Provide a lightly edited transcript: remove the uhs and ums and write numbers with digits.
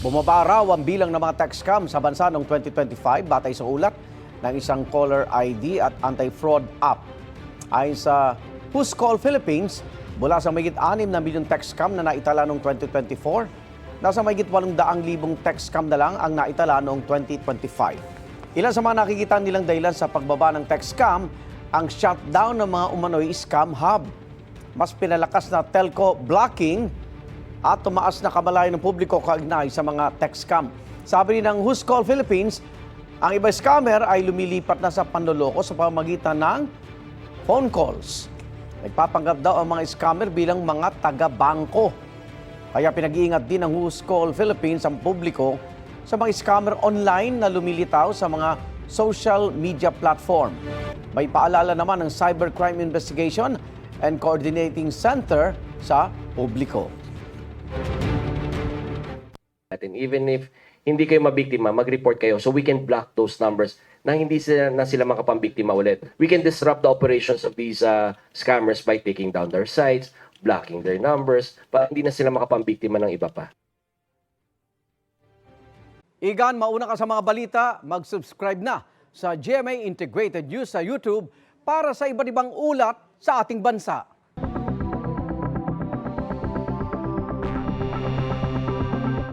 Bumaba raw ang bilang ng mga text scam sa bansa noong 2025 batay sa ulat ng isang caller ID at anti-fraud app. Ayon sa Who's Call Philippines, mula sa mahigit 6 na milyong text scam na naitala noong 2024, nasa mahigit 800,000 text scam na lang ang naitala noong 2025. Ilan sa mga nakikita nilang dahilan sa pagbaba ng text scam ang shutdown ng mga umano'y scam hub. Mas pinalakas na telco blocking at tumaas na kamalayan ng publiko kaugnay sa mga text scam. Sabi rin ng Who's Call Philippines, ang iba scammer ay lumilipat na sa panloloko sa pamamagitan ng phone calls. Nagpapanggap daw ang mga scammer bilang mga taga-bangko. Kaya pinag-iingat din ng Who's Call Philippines ang publiko sa mga scammer online na lumilitaw sa mga social media platform. May paalala naman ng Cybercrime Investigation and Coordinating Center sa publiko. Even if hindi kayo mabiktima, mag-report kayo so we can block those numbers na hindi sila makapambiktima ulit. We can disrupt the operations of these scammers by taking down their sites, blocking their numbers, para hindi na sila makapambiktima ng iba pa. Igan, mauna ka sa mga balita, mag-subscribe na sa GMA Integrated News sa YouTube para sa iba't ibang ulat sa ating bansa.